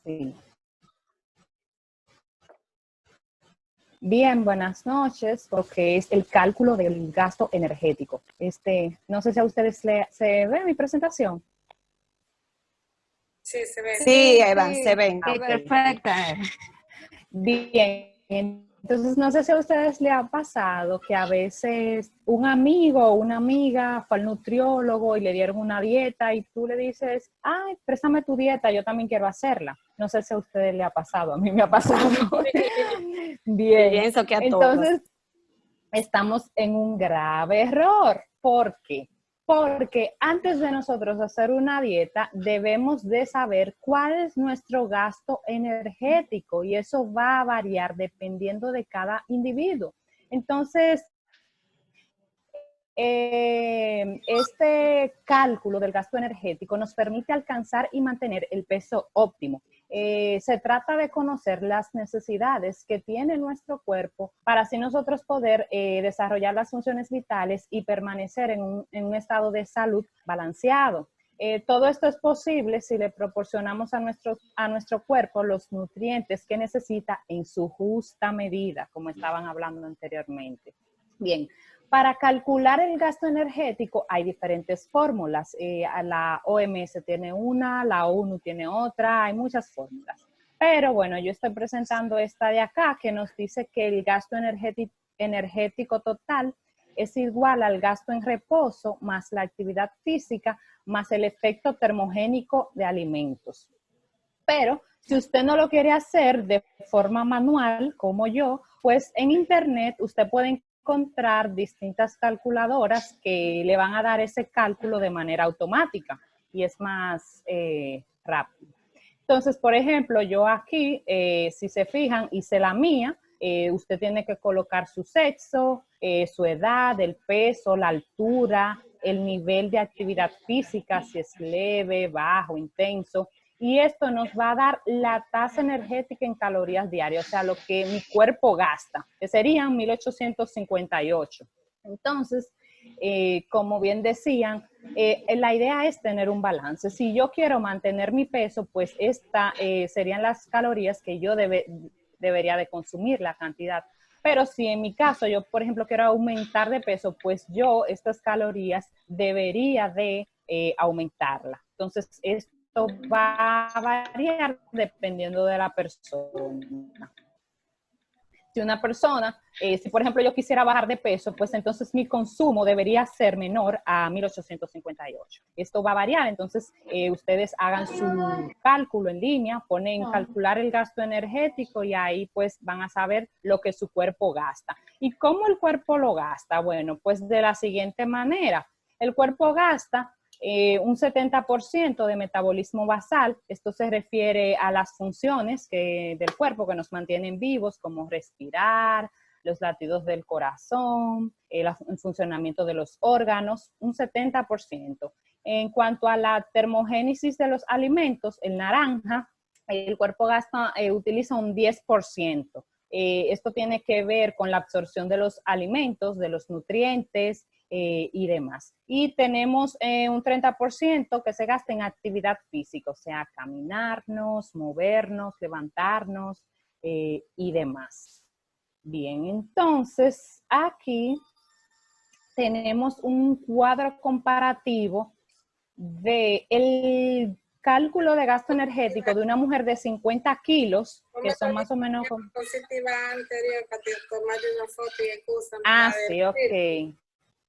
Sí. Bien, buenas noches, porque es el cálculo del gasto energético. No sé si a ustedes se ve mi presentación. Sí, se ve. Sí, Eva, se ven. Ah, Sí, ok. perfecta. Bien, entonces no sé si a ustedes les ha pasado que a veces un amigo o una amiga fue al nutriólogo y le dieron una dieta y tú le dices, ay, préstame tu dieta, yo también quiero hacerla. No sé si a ustedes le ha pasado, a mí me ha pasado. Bien, Pienso que a todos. entonces estamos en un grave error. ¿Por qué? Porque antes de nosotros hacer una dieta, debemos de saber cuál es nuestro gasto energético y eso va a variar dependiendo de cada individuo. Entonces, este cálculo del gasto energético nos permite alcanzar y mantener el peso óptimo. Se trata de conocer las necesidades que tiene nuestro cuerpo para así nosotros poder desarrollar las funciones vitales y permanecer en un estado de salud balanceado. Todo esto es posible si le proporcionamos a nuestro cuerpo los nutrientes que necesita en su justa medida, como estaban hablando anteriormente. Bien, para calcular el gasto energético hay diferentes fórmulas. La OMS tiene una, la ONU tiene otra, hay muchas fórmulas. Pero bueno, yo estoy presentando esta de acá que nos dice que el gasto energético total es igual al gasto en reposo más la actividad física más el efecto termogénico de alimentos. Pero si usted no lo quiere hacer de forma manual, como yo, pues en internet usted puede encontrar distintas calculadoras que le van a dar ese cálculo de manera automática y es más rápido. Entonces, por ejemplo, yo aquí, si se fijan, hice la mía. Usted tiene que colocar su sexo, su edad, el peso, la altura, el nivel de actividad física, si es leve, bajo, intenso. Y esto nos va a dar la tasa energética en calorías diarias, o sea, lo que mi cuerpo gasta, que serían 1858. Entonces, como bien decían, la idea es tener un balance. Si yo quiero mantener mi peso, pues esta serían las calorías que yo debería de consumir, la cantidad. Pero si en mi caso yo, por ejemplo, quiero aumentar de peso, pues yo estas calorías debería de aumentarla. Entonces, esto va a variar dependiendo de la persona. Si una persona, si por ejemplo yo quisiera bajar de peso, pues entonces mi consumo debería ser menor a 1858. Esto va a variar, entonces ustedes hagan su cálculo en línea, ponen calcular el gasto energético y ahí pues van a saber lo que su cuerpo gasta. ¿Y cómo el cuerpo lo gasta? Bueno, pues de la siguiente manera, el cuerpo gasta un 70% de metabolismo basal. Esto se refiere a las funciones del cuerpo que nos mantienen vivos, como respirar, los latidos del corazón, el funcionamiento de los órganos, un 70%. En cuanto a la termogénesis de los alimentos, el naranja, el cuerpo utiliza un 10%. Esto tiene que ver con la absorción de los alimentos, de los nutrientes, y demás. Y tenemos un 30% que se gasta en actividad física, o sea, caminarnos, movernos, levantarnos y demás. Bien, entonces aquí tenemos un cuadro comparativo del cálculo de gasto energético de una mujer de 50 kilos, que son más o menos... Positiva anterior para tomarle una foto y excusa. Ah, sí, ok.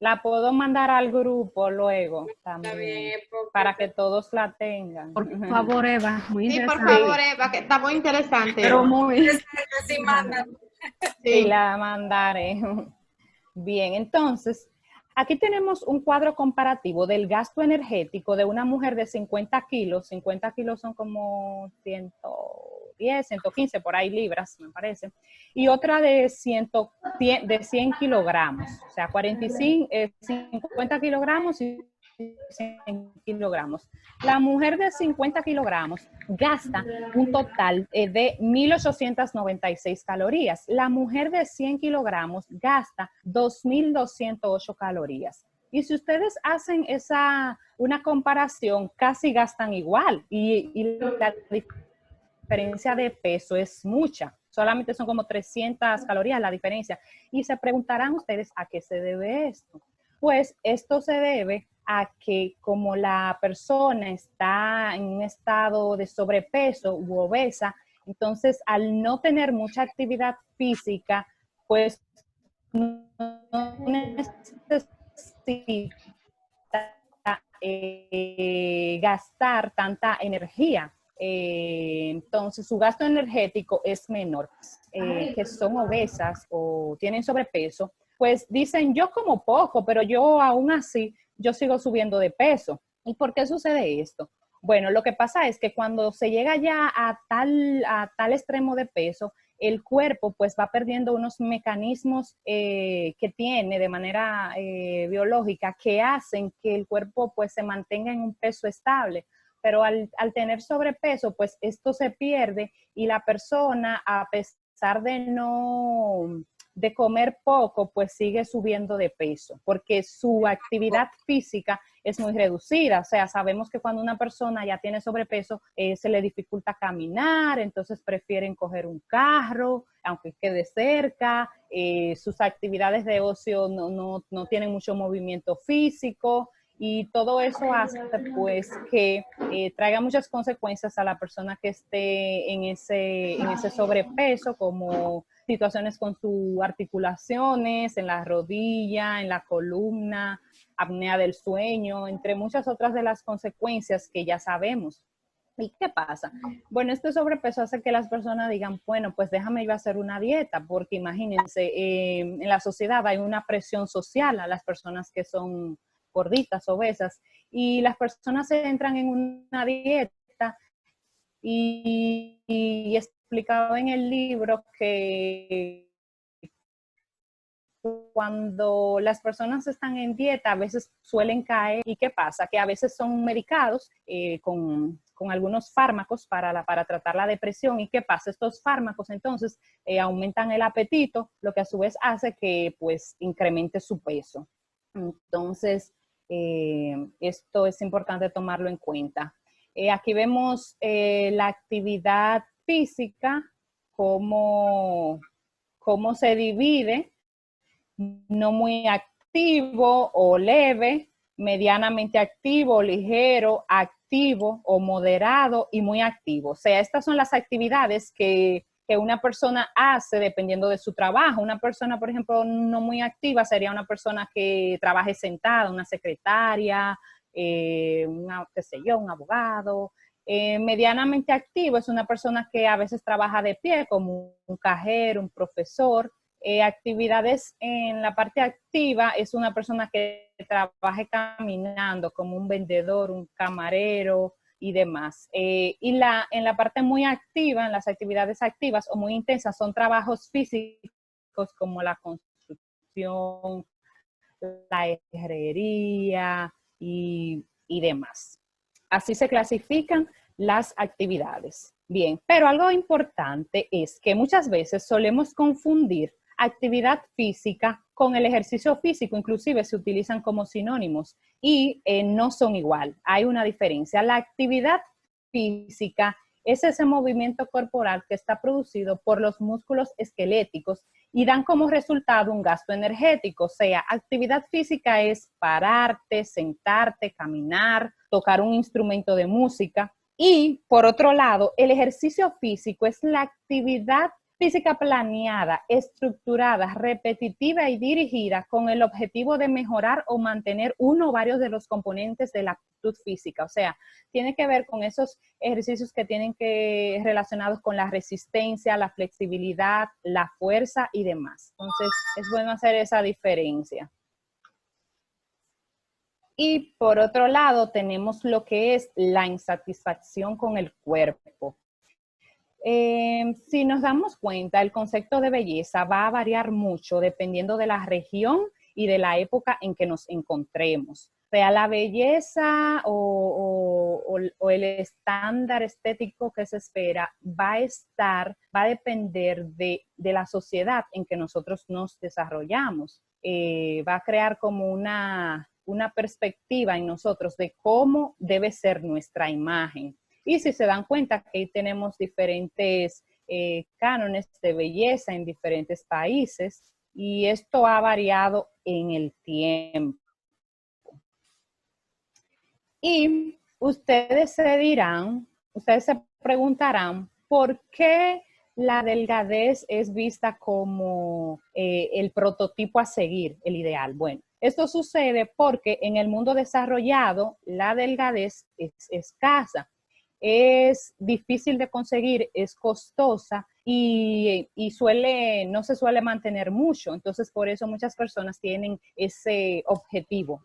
La puedo mandar al grupo luego también, para que todos la tengan. Por favor, Eva, muy interesante. Sí, por favor, Eva, que está muy interesante. Pero muy... Así mandan. Sí, la mandaré. Bien, entonces, aquí tenemos un cuadro comparativo del gasto energético de una mujer de 50 kilos. 50 kilos son como 110, 115, por ahí libras, me parece. Y otra de 100 kilogramos, o sea, 50 kilogramos y 100 kilogramos. La mujer de 50 kilogramos gasta un total de 1.896 calorías. La mujer de 100 kilogramos gasta 2.208 calorías. Y si ustedes hacen una comparación, casi gastan igual. Y la diferencia de peso es mucha. Solamente son como 300 calorías la diferencia. Y se preguntarán ustedes a qué se debe esto. Pues esto se debe a que como la persona está en un estado de sobrepeso u obesa, entonces al no tener mucha actividad física, pues no necesita gastar tanta energía. Entonces su gasto energético es menor. Que son obesas o tienen sobrepeso, pues dicen, yo como poco, pero yo aún así, yo sigo subiendo de peso. ¿Y por qué sucede esto? Bueno, lo que pasa es que cuando se llega ya a tal extremo de peso, el cuerpo pues va perdiendo unos mecanismos que tiene de manera biológica que hacen que el cuerpo pues se mantenga en un peso estable. Pero al tener sobrepeso, pues esto se pierde y la persona, a pesar de comer poco, pues sigue subiendo de peso, porque su actividad física es muy reducida. O sea, sabemos que cuando una persona ya tiene sobrepeso, se le dificulta caminar, entonces prefieren coger un carro, aunque quede cerca, sus actividades de ocio no tienen mucho movimiento físico, y todo eso hace pues que traiga muchas consecuencias a la persona que esté en ese sobrepeso, como situaciones con sus articulaciones, en la rodilla, en la columna, apnea del sueño, entre muchas otras de las consecuencias que ya sabemos. ¿Y qué pasa? Bueno, este sobrepeso hace que las personas digan, bueno, pues déjame yo hacer una dieta, porque imagínense, en la sociedad hay una presión social a las personas que son gorditas, obesas, y las personas se entran en una dieta y explicado en el libro que cuando las personas están en dieta a veces suelen caer. ¿Y qué pasa? Que a veces son medicados con algunos fármacos para tratar la depresión. ¿Y qué pasa? Estos fármacos entonces aumentan el apetito, lo que a su vez hace que pues incremente su peso. Entonces, esto es importante tomarlo en cuenta. Aquí vemos la actividad física, cómo se divide: no muy activo o leve, medianamente activo, ligero, activo o moderado y muy activo. O sea, estas son las actividades que una persona hace dependiendo de su trabajo. Una persona, por ejemplo, no muy activa sería una persona que trabaje sentada, una secretaria, qué sé yo, un abogado. Medianamente activo es una persona que a veces trabaja de pie, como un cajero, un profesor. Actividades en la parte activa es una persona que trabaje caminando, como un vendedor, un camarero y demás. En la parte muy activa, en las actividades activas o muy intensas, son trabajos físicos como la construcción, la herrería y demás. Así se clasifican las actividades. Bien, pero algo importante es que muchas veces solemos confundir actividad física con el ejercicio físico, inclusive se utilizan como sinónimos y no son igual, hay una diferencia. La actividad física es ese movimiento corporal que está producido por los músculos esqueléticos y dan como resultado un gasto energético. O sea, actividad física es pararte, sentarte, caminar, tocar un instrumento de música. Y por otro lado, el ejercicio físico es la actividad física planeada, estructurada, repetitiva y dirigida con el objetivo de mejorar o mantener uno o varios de los componentes de la aptitud física. O sea, tiene que ver con esos ejercicios que tienen que relacionados con la resistencia, la flexibilidad, la fuerza y demás. Entonces, es bueno hacer esa diferencia. Y por otro lado, tenemos lo que es la insatisfacción con el cuerpo. Si nos damos cuenta, el concepto de belleza va a variar mucho dependiendo de la región y de la época en que nos encontremos. O sea, la belleza o el estándar estético que se espera va a depender de la sociedad en que nosotros nos desarrollamos. Va a crear como una perspectiva en nosotros de cómo debe ser nuestra imagen. Y si se dan cuenta que ahí tenemos diferentes cánones de belleza en diferentes países y esto ha variado en el tiempo. Y ustedes se preguntarán, ¿por qué la delgadez es vista como el prototipo a seguir, el ideal? Bueno, esto sucede porque en el mundo desarrollado la delgadez es escasa, es difícil de conseguir, es costosa y no se suele mantener mucho. Entonces, por eso muchas personas tienen ese objetivo,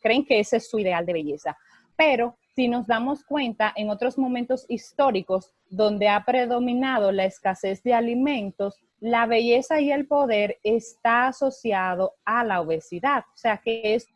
creen que ese es su ideal de belleza. Pero si nos damos cuenta, en otros momentos históricos donde ha predominado la escasez de alimentos, la belleza y el poder está asociado a la obesidad. O sea que esto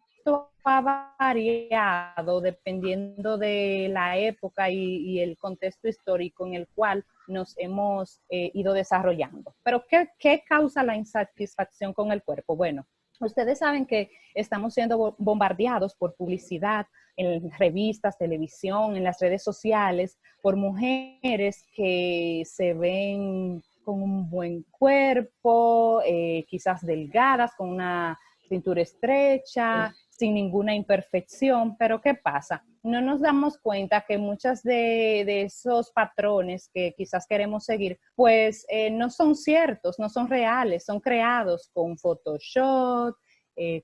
ha variado dependiendo de la época y el contexto histórico en el cual nos hemos ido desarrollando. Pero ¿qué causa la insatisfacción con el cuerpo? Bueno, ustedes saben que estamos siendo bombardeados por publicidad en revistas, televisión, en las redes sociales, por mujeres que se ven con un buen cuerpo, quizás delgadas, con una cintura estrecha, sin ninguna imperfección. Pero ¿qué pasa? No nos damos cuenta que muchas de esos patrones que quizás queremos seguir, pues no son ciertos, no son reales, son creados con Photoshop,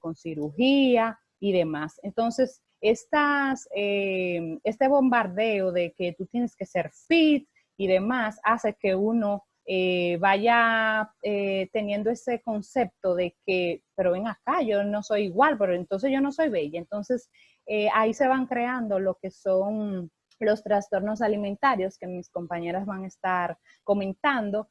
con cirugía y demás. Entonces, este bombardeo de que tú tienes que ser fit y demás hace que uno vaya teniendo ese concepto de que, pero ven acá, yo no soy igual, pero entonces yo no soy bella. Entonces, ahí se van creando lo que son los trastornos alimentarios que mis compañeras van a estar comentando,